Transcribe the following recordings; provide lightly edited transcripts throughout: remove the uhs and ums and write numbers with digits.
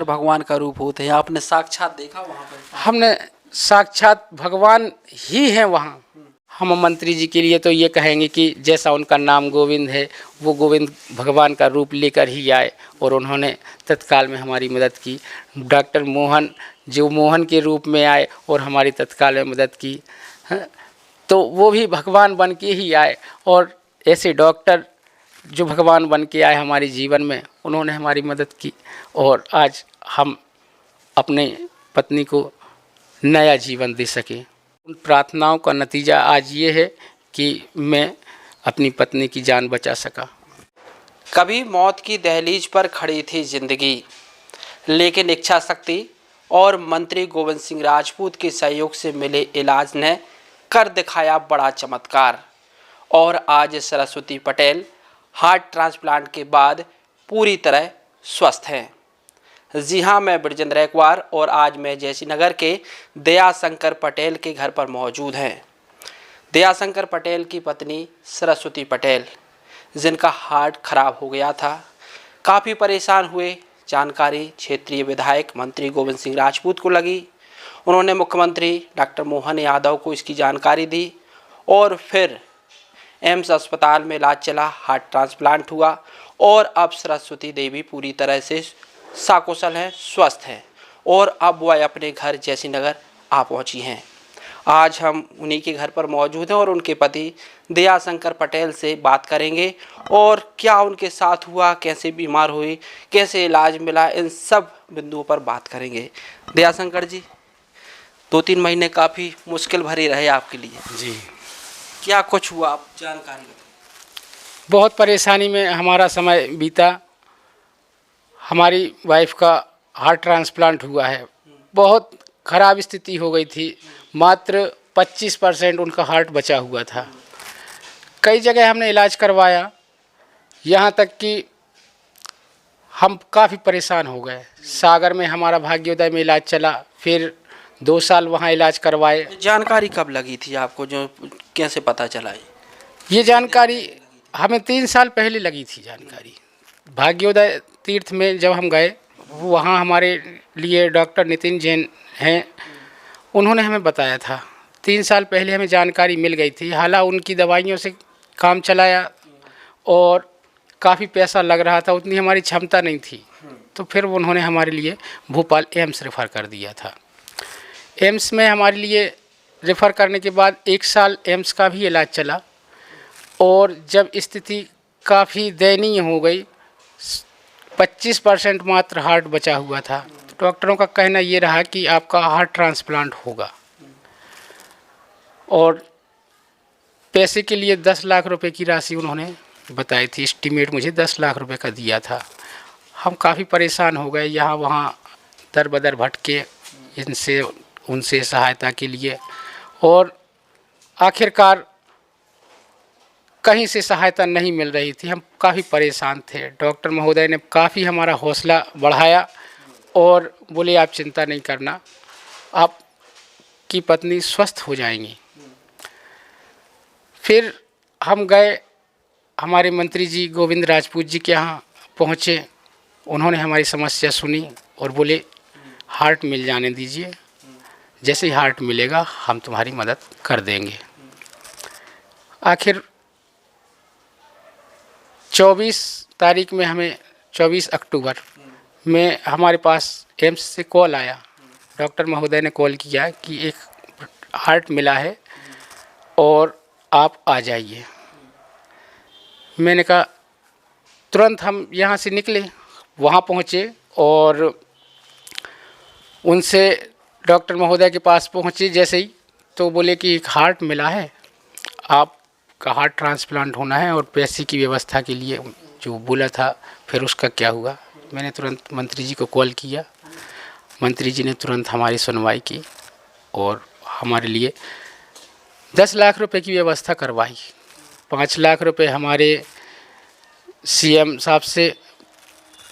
Doctor भगवान का रूप होते हैं, आपने साक्षात देखा वहाँ पर? हमने साक्षात भगवान ही हैं वहाँ। हम मंत्री जी के लिए तो ये कहेंगे कि जैसा उनका नाम गोविंद है, वो गोविंद भगवान का रूप लेकर ही आए और उन्होंने तत्काल में हमारी मदद की। डॉक्टर मोहन जो मोहन के रूप में आए और हमारी तत्काल में मदद की, तो वो भी भगवान बन के ही आए। और ऐसे डॉक्टर जो भगवान बन के आए हमारे जीवन में, उन्होंने हमारी मदद की और आज हम अपने पत्नी को नया जीवन दे सके। उन प्रार्थनाओं का नतीजा आज ये है कि मैं अपनी पत्नी की जान बचा सका। कभी मौत की दहलीज पर खड़ी थी जिंदगी, लेकिन इच्छा शक्ति और मंत्री गोविंद सिंह राजपूत के सहयोग से मिले इलाज ने कर दिखाया बड़ा चमत्कार। और आज सरस्वती पटेल हार्ट ट्रांसप्लांट के बाद पूरी तरह स्वस्थ हैं। जी हाँ, मैं ब्रजेंद्र रैकवार और आज मैं जयसिंहनगर के दयाशंकर पटेल के घर पर मौजूद हैं। दयाशंकर पटेल की पत्नी सरस्वती पटेल, जिनका हार्ट खराब हो गया था, काफ़ी परेशान हुए। जानकारी क्षेत्रीय विधायक मंत्री गोविंद सिंह राजपूत को लगी। उन्होंने मुख्यमंत्री डॉक्टर मोहन यादव को इसकी जानकारी दी और फिर एम्स अस्पताल में इलाज चला, हार्ट ट्रांसप्लांट हुआ और अब सरस्वती देवी पूरी तरह से सकुशल हैं, स्वस्थ हैं और अब वह अपने घर जयसिंहनगर आ पहुंची हैं। आज हम उन्हीं के घर पर मौजूद हैं और उनके पति दयाशंकर पटेल से बात करेंगे और क्या उनके साथ हुआ, कैसे बीमार हुई, कैसे इलाज मिला, इन सब बिंदुओं पर बात करेंगे। दयाशंकर जी, 2-3 महीने काफ़ी मुश्किल भरे रहे आपके लिए जी। क्या कुछ हुआ, आप जानकारी बताएं। बहुत परेशानी में हमारा समय बीता। हमारी वाइफ का हार्ट ट्रांसप्लांट हुआ है। बहुत ख़राब स्थिति हो गई थी, मात्र 25% उनका हार्ट बचा हुआ था। कई जगह हमने इलाज करवाया, यहाँ तक कि हम काफ़ी परेशान हो गए। सागर में हमारा भाग्योदय में इलाज चला, फिर 2 साल वहाँ इलाज करवाए। जानकारी कब लगी थी आपको, जो कैसे पता चला? ये जानकारी हमें 3 साल पहले लगी थी। जानकारी भाग्योदय तीर्थ में जब हम गए, वहाँ हमारे लिए डॉक्टर नितिन जैन हैं, उन्होंने हमें बताया था। 3 साल पहले हमें जानकारी मिल गई थी। हालांकि उनकी दवाइयों से काम चलाया और काफ़ी पैसा लग रहा था, उतनी हमारी क्षमता नहीं थी, तो फिर उन्होंने हमारे लिए भोपाल एम्स रेफ़र कर दिया था। एम्स में हमारे लिए रेफ़र करने के बाद 1 साल एम्स का भी इलाज चला और जब स्थिति काफ़ी दयनीय हो गई, 25% मात्र हार्ट बचा हुआ था, तो डॉक्टरों का कहना ये रहा कि आपका हार्ट ट्रांसप्लांट होगा और पैसे के लिए 10 लाख रुपए की राशि उन्होंने बताई थी। एस्टीमेट मुझे 10 लाख रुपए का दिया था। हम काफ़ी परेशान हो गए, यहाँ वहाँ दर बदर भटके इनसे उनसे सहायता के लिए और आखिरकार कहीं से सहायता नहीं मिल रही थी। हम काफ़ी परेशान थे। डॉक्टर महोदय ने काफ़ी हमारा हौसला बढ़ाया और बोले आप चिंता नहीं करना, आपकी पत्नी स्वस्थ हो जाएंगी। फिर हम गए, हमारे मंत्री जी गोविंद राजपूत जी के यहाँ पहुँचे। उन्होंने हमारी समस्या सुनी और बोले हार्ट मिल जाने दीजिए, जैसे ही हार्ट मिलेगा हम तुम्हारी मदद कर देंगे। आखिर 24 तारीख में हमें 24 अक्टूबर में हमारे पास एम्स से कॉल आया। डॉक्टर महोदय ने कॉल किया कि एक हार्ट मिला है और आप आ जाइए। मैंने कहा तुरंत हम यहाँ से निकले, वहाँ पहुँचे और उनसे डॉक्टर महोदय के पास पहुँचे जैसे ही, तो बोले कि एक हार्ट मिला है, आपका हार्ट ट्रांसप्लांट होना है और पैसे की व्यवस्था के लिए जो बोला था। फिर उसका क्या हुआ, मैंने तुरंत मंत्री जी को कॉल किया। मंत्री जी ने तुरंत हमारी सुनवाई की और हमारे लिए 10 लाख रुपए की व्यवस्था करवाई। 5 लाख रुपए हमारे सीएम साहब से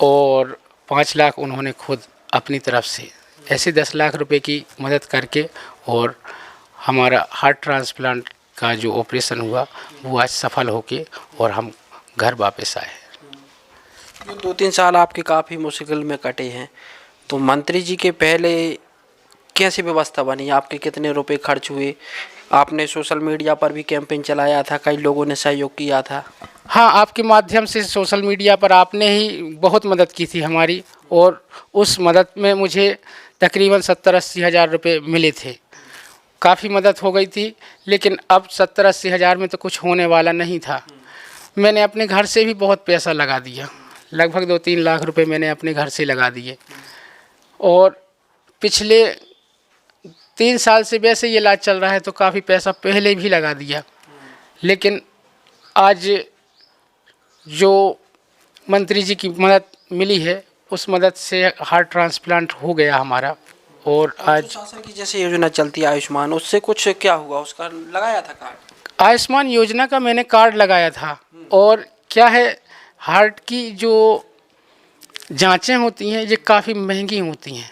और 5 लाख उन्होंने खुद अपनी तरफ से, ऐसे 10 लाख रुपए की मदद करके और हमारा हार्ट ट्रांसप्लांट का जो ऑपरेशन हुआ वो आज सफल होके और हम घर वापस आए। 2-3 साल आपके काफ़ी मुश्किल में कटे हैं। तो मंत्री जी के पहले कैसी व्यवस्था बनी, आपके कितने रुपए खर्च हुए? आपने सोशल मीडिया पर भी कैंपेन चलाया था, कई लोगों ने सहयोग किया था। हाँ, आपके माध्यम से सोशल मीडिया पर आपने ही बहुत मदद की थी हमारी, और उस मदद में मुझे तकरीबन 70-80 हज़ार रुपये मिले थे। काफ़ी मदद हो गई थी, लेकिन अब 70-80 हज़ार में तो कुछ होने वाला नहीं था। मैंने अपने घर से भी बहुत पैसा लगा दिया, लगभग 2-3 लाख रुपए मैंने अपने घर से लगा दिए, और पिछले 3 साल से वैसे ये इलाज चल रहा है तो काफ़ी पैसा पहले भी लगा दिया। लेकिन आज जो मंत्री जी की मदद मिली है, उस मदद से हार्ट ट्रांसप्लांट हो गया हमारा। और आज शासन की जैसे योजना चलती है आयुष्मान, उससे कुछ क्या हुआ? उसका लगाया था कार्ड? आयुष्मान योजना का मैंने कार्ड लगाया था। और क्या है, हार्ट की जो जांचें होती हैं ये काफ़ी महंगी होती हैं,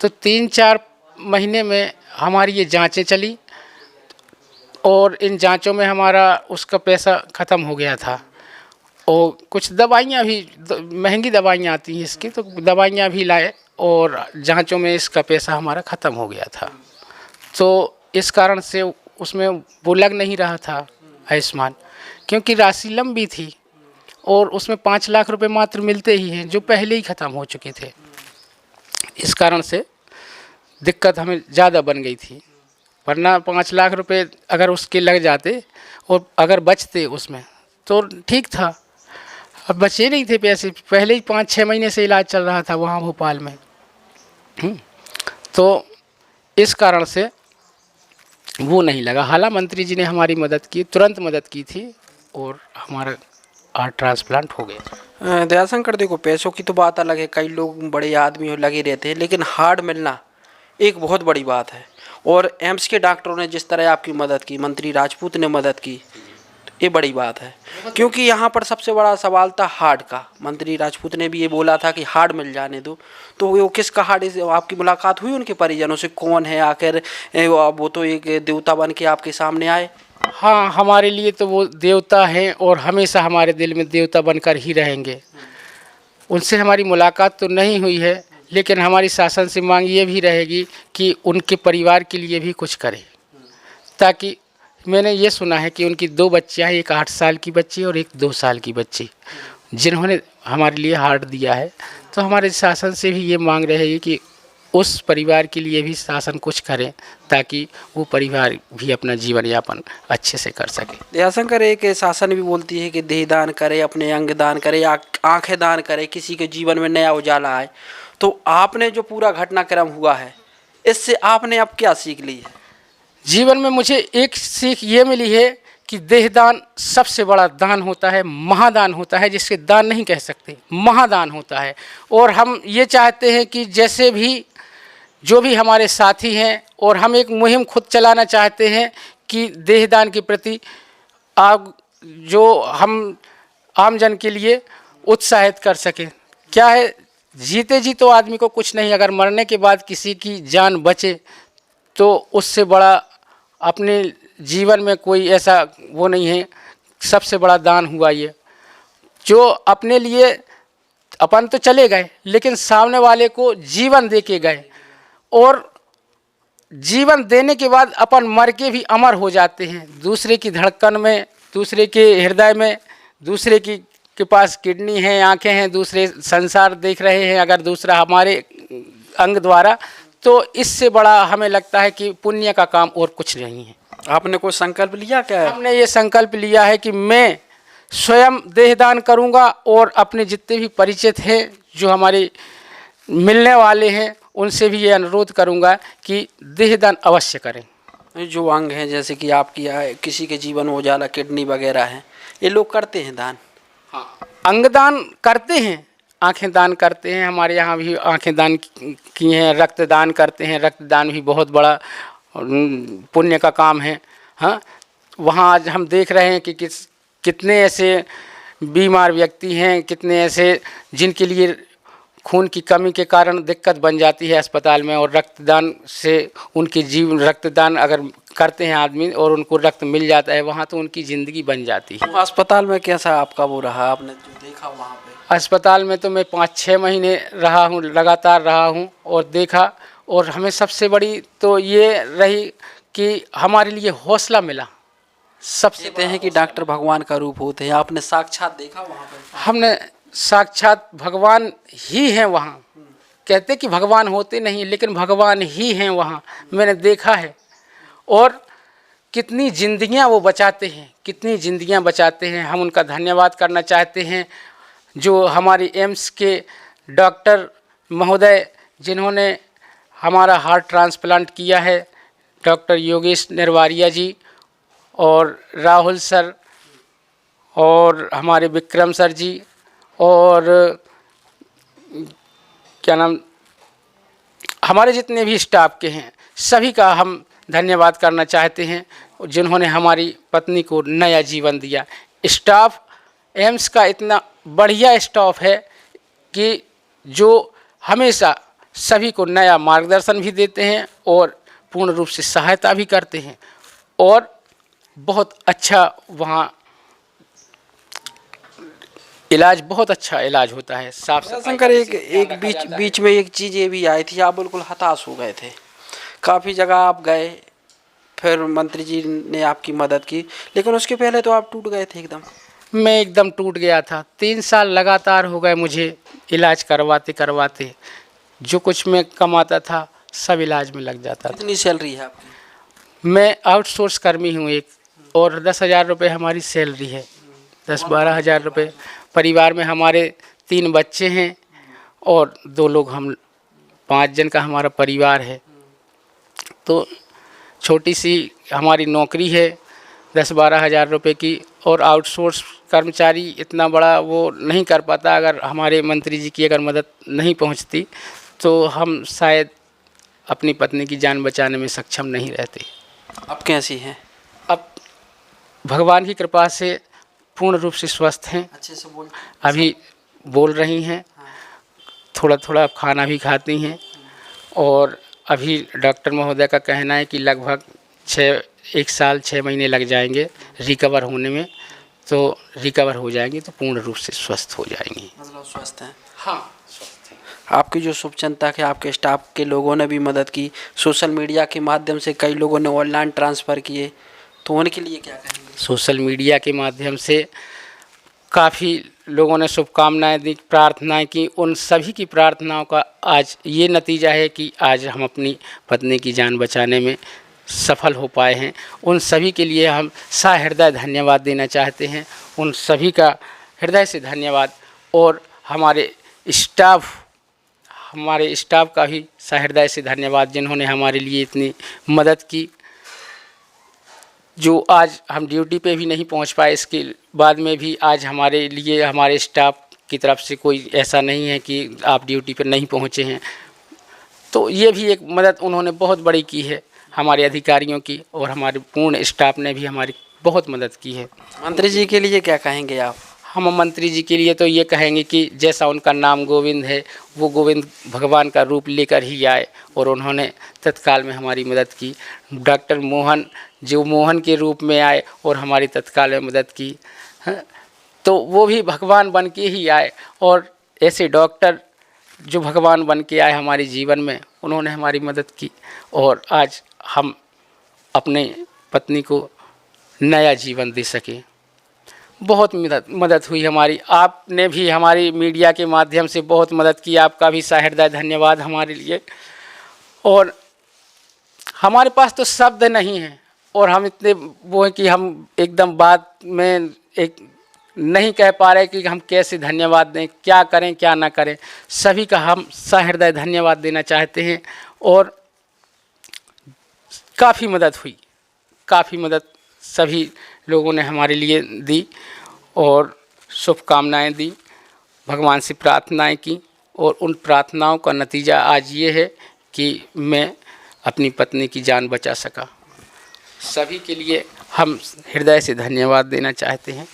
तो 3-4 महीने में हमारी ये जांचें चली, और इन जांचों में हमारा उसका पैसा ख़त्म हो गया था। और कुछ दवाइयाँ भी महंगी दवाइयाँ आती हैं इसकी, तो दवाइयाँ भी लाए, और जांचों में इसका पैसा हमारा ख़त्म हो गया था। तो इस कारण से उसमें वो लग नहीं रहा था आयुष्मान, क्योंकि राशि लंबी थी, और उसमें 5 लाख रुपए मात्र मिलते ही हैं, जो पहले ही ख़त्म हो चुके थे। इस कारण से दिक्कत हमें ज़्यादा बन गई थी, वरना 5 लाख रुपए अगर उसके लग जाते और अगर बचते उसमें तो ठीक था। अब बचे नहीं थे पैसे, पहले ही 5-6 महीने से इलाज चल रहा था वहाँ भोपाल में। तो इस कारण से वो नहीं लगा। हालांकि मंत्री जी ने हमारी मदद की, तुरंत मदद की थी, और हमारा हार्ट ट्रांसप्लांट हो गया। दयाशंकर, देखो पैसों की तो बात अलग है, कई लोग बड़े आदमी लगे रहते हैं, लेकिन हार्ट मिलना एक बहुत बड़ी बात है। और एम्स के डॉक्टरों ने जिस तरह आपकी मदद की, मंत्री राजपूत ने मदद की, ये बड़ी बात है। क्योंकि यहाँ पर सबसे बड़ा सवाल था हार्ट का। मंत्री राजपूत ने भी ये बोला था कि हार्ट मिल जाने दो, तो वो किसका हार्ट? आपकी मुलाकात हुई उनके परिजनों से? कौन है आखिर वो तो एक देवता बन के आपके सामने आए। हाँ, हमारे लिए तो वो देवता हैं, और हमेशा हमारे दिल में देवता बनकर ही रहेंगे। उनसे हमारी मुलाकात तो नहीं हुई है, लेकिन हमारी शासन से मांग ये भी रहेगी कि उनके परिवार के लिए भी कुछ करें, ताकि मैंने ये सुना है कि उनकी 2 बच्चियाँ हैं, एक 8 साल की बच्ची और एक 2 साल की बच्ची, जिन्होंने हमारे लिए हार्ट दिया है। तो हमारे शासन से भी ये मांग रहेगी कि उस परिवार के लिए भी शासन कुछ करे, ताकि वो परिवार भी अपना जीवन यापन अच्छे से कर सके। दयाशंकर, एक शासन भी बोलती है कि देह दान करे, अपने अंग दान करे, आंखें दान करे, किसी के जीवन में नया उजाला आए। तो आपने जो पूरा घटनाक्रम हुआ है, इससे आपने अब क्या सीख ली है? जीवन में मुझे एक सीख ये मिली है कि देहदान सबसे बड़ा दान होता है, महादान होता है, जिसके दान नहीं कह सकते, महादान होता है। और हम ये चाहते हैं कि जैसे भी जो भी हमारे साथी हैं, और हम एक मुहिम खुद चलाना चाहते हैं कि देहदान के प्रति आप जो हम आम जन के लिए उत्साहित कर सकें। क्या है, जीते जी तो आदमी को कुछ नहीं, अगर मरने के बाद किसी की जान बचे तो उससे बड़ा अपने जीवन में कोई ऐसा वो नहीं है। सबसे बड़ा दान हुआ ये, जो अपने लिए अपन तो चले गए, लेकिन सामने वाले को जीवन दे के गए, और जीवन देने के बाद अपन मर के भी अमर हो जाते हैं। दूसरे की धड़कन में, दूसरे के हृदय में, दूसरे के पास किडनी है, आंखें हैं, दूसरे संसार देख रहे हैं, अगर दूसरा हमारे अंग द्वारा, तो इससे बड़ा हमें लगता है कि पुण्य का काम और कुछ नहीं है। आपने कोई संकल्प लिया क्या? हमने ये संकल्प लिया है कि मैं स्वयं देहदान करूंगा, और अपने जितने भी परिचित हैं, जो हमारे मिलने वाले हैं, उनसे भी ये अनुरोध करूंगा कि देहदान अवश्य करें। जो अंग हैं, जैसे कि आपकी किसी के जीवन में उजाला, किडनी वगैरह है, ये लोग करते हैं दान? हाँ, अंगदान करते हैं, आंखें दान करते हैं। हमारे यहाँ भी आंखें दान की हैं, रक्तदान करते हैं। रक्तदान भी बहुत बड़ा पुण्य का काम है। हाँ, वहाँ आज हम देख रहे हैं कि कितने ऐसे बीमार व्यक्ति हैं, कितने ऐसे जिनके लिए खून की कमी के कारण दिक्कत बन जाती है अस्पताल में, और रक्तदान से उनके जीवन, रक्तदान अगर करते हैं आदमी और उनको रक्त मिल जाता है वहाँ, तो उनकी ज़िंदगी बन जाती है। अस्पताल में कैसा आपका वो रहा, आपने जो देखा वहाँ पे? अस्पताल में तो मैं 5-6 महीने रहा हूँ, लगातार रहा हूँ और देखा। और हमें सबसे बड़ी तो ये रही कि हमारे लिए हौसला मिला। सबसे कहते हैं कि डॉक्टर भगवान का रूप होते हैं, आपने साक्षात देखा वहाँ पर? हमने साक्षात भगवान ही हैं वहाँ। कहते कि भगवान होते नहीं, लेकिन भगवान ही हैं वहाँ, मैंने देखा है। और कितनी जिंदगियाँ वो बचाते हैं, कितनी जिंदगियाँ बचाते हैं। हम उनका धन्यवाद करना चाहते हैं, जो हमारे एम्स के डॉक्टर महोदय जिन्होंने हमारा हार्ट ट्रांसप्लांट किया है, डॉक्टर योगेश निर्वारिया जी और राहुल सर और हमारे विक्रम सर जी और क्या नाम, हमारे जितने भी स्टाफ के हैं सभी का हम धन्यवाद करना चाहते हैं, जिन्होंने हमारी पत्नी को नया जीवन दिया। स्टाफ एम्स का इतना बढ़िया स्टाफ है कि जो हमेशा सभी को नया मार्गदर्शन भी देते हैं और पूर्ण रूप से सहायता भी करते हैं और बहुत अच्छा वहाँ इलाज, बहुत अच्छा इलाज होता है। साफ शंकर, एक बीच में एक चीज़ ये भी आई थी, आप बिल्कुल हताश हो गए थे। काफ़ी जगह आप गए, फिर मंत्री जी ने आपकी मदद की, लेकिन उसके पहले तो आप टूट गए थे एकदम। मैं एकदम टूट गया था। 3 साल लगातार हो गए मुझे इलाज करवाते करवाते। जो कुछ मैं कमाता था सब इलाज में लग जाता था। कितनी सैलरी है आपकी? मैं आउटसोर्स कर्मी हूँ एक, और 10,000 रुपये हमारी सैलरी है। 10-12 हज़ार रुपये। परिवार में हमारे 3 बच्चे हैं और 2 लोग, हम 5 जन का हमारा परिवार है। तो छोटी सी हमारी नौकरी है 10-12 हज़ार रुपये की, और आउटसोर्स कर्मचारी इतना बड़ा वो नहीं कर पाता। अगर हमारे मंत्री जी की अगर मदद नहीं पहुंचती तो हम शायद अपनी पत्नी की जान बचाने में सक्षम नहीं रहते। अब कैसी हैं? अब भगवान की कृपा से पूर्ण रूप से स्वस्थ हैं। अच्छे से बोल। अभी बोल रही हैं, थोड़ा थोड़ा खाना भी खाती हैं। और अभी डॉक्टर महोदय का कहना है कि लगभग 1 साल 6 महीने लग जाएंगे रिकवर होने में। तो रिकवर हो जाएंगी तो पूर्ण रूप से स्वस्थ हो जाएंगी। मतलब स्वस्थ हैं? हाँ, स्वस्थ हैं। आपकी जो शुभचिंतक है, आपके स्टाफ के लोगों ने भी मदद की, सोशल मीडिया के माध्यम से कई लोगों ने ऑनलाइन ट्रांसफ़र किए, तो उनके लिए क्या कहेंगे? सोशल मीडिया के माध्यम से काफ़ी लोगों ने शुभकामनाएं दी, प्रार्थनाएं की। उन सभी की प्रार्थनाओं का आज ये नतीजा है कि आज हम अपनी पत्नी की जान बचाने में सफल हो पाए हैं। उन सभी के लिए हम सहृदय धन्यवाद देना चाहते हैं। उन सभी का हृदय से धन्यवाद। और हमारे स्टाफ का भी सहृदय से धन्यवाद, जिन्होंने हमारे लिए इतनी मदद की। जो आज हम ड्यूटी पे भी नहीं पहुंच पाए, इसके बाद में भी आज हमारे लिए हमारे स्टाफ की तरफ से कोई ऐसा नहीं है कि आप ड्यूटी पर नहीं पहुंचे हैं। तो ये भी एक मदद उन्होंने बहुत बड़ी की है हमारे अधिकारियों की, और हमारे पूर्ण स्टाफ ने भी हमारी बहुत मदद की है। मंत्री जी के लिए क्या कहेंगे आप? हम मंत्री जी के लिए तो ये कहेंगे कि जैसा उनका नाम गोविंद है, वो गोविंद भगवान का रूप लेकर ही आए, और उन्होंने तत्काल में हमारी मदद की। डॉक्टर मोहन जो मोहन के रूप में आए और हमारी तत्काल में मदद की, तो वो भी भगवान बन के ही आए। और ऐसे डॉक्टर जो भगवान बन के आए हमारे जीवन में, उन्होंने हमारी मदद की, और आज हम अपने पत्नी को नया जीवन दे सके। बहुत मदद हुई हमारी। आपने भी हमारी मीडिया के माध्यम से बहुत मदद की, आपका भी सहृदय धन्यवाद हमारे लिए। और हमारे पास तो शब्द नहीं है, और हम इतने वो हैं कि हम एकदम बात में एक नहीं कह पा रहे कि हम कैसे धन्यवाद दें, क्या करें क्या ना करें। सभी का हम सहृदय धन्यवाद देना चाहते हैं। और काफ़ी मदद हुई, काफ़ी मदद सभी लोगों ने हमारे लिए दी और शुभकामनाएं दी, भगवान से प्रार्थनाएं की, और उन प्रार्थनाओं का नतीजा आज ये है कि मैं अपनी पत्नी की जान बचा सका। सभी के लिए हम हृदय से धन्यवाद देना चाहते हैं।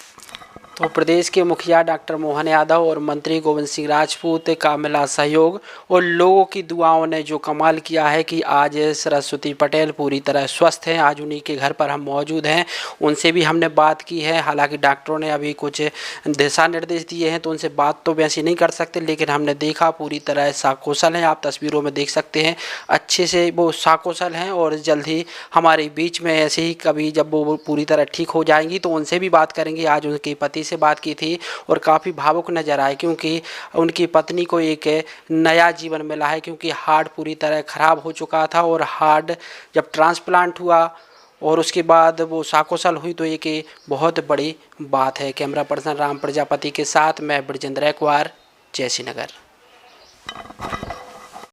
तो प्रदेश के मुखिया डॉक्टर मोहन यादव और मंत्री गोविंद सिंह राजपूत का मिला सहयोग और लोगों की दुआओं ने जो कमाल किया है कि आज सरस्वती पटेल पूरी तरह स्वस्थ हैं। आज उन्हीं के घर पर हम मौजूद हैं, उनसे भी हमने बात की है। हालांकि डॉक्टरों ने अभी कुछ दिशा निर्देश दिए हैं तो उनसे बात तो वैसे नहीं कर सकते, लेकिन हमने देखा पूरी तरह साकुशल हैं। आप तस्वीरों में देख सकते हैं अच्छे से वो साकुशल हैं और जल्द ही हमारे बीच में ऐसे ही कभी जब वो पूरी तरह ठीक हो जाएंगी तो उनसे भी बात करेंगे। आज उनके पति से बात की थी और काफ़ी भावुक नजर आए क्योंकि उनकी पत्नी को एक नया जीवन मिला है, क्योंकि हार्ट पूरी तरह ख़राब हो चुका था और हार्ट जब ट्रांसप्लांट हुआ और उसके बाद वो साकुशल हुई तो एक बहुत बड़ी बात है। कैमरा पर्सन राम प्रजापति के साथ मैं ब्रजेंद्र कुमार, जयसी नगर।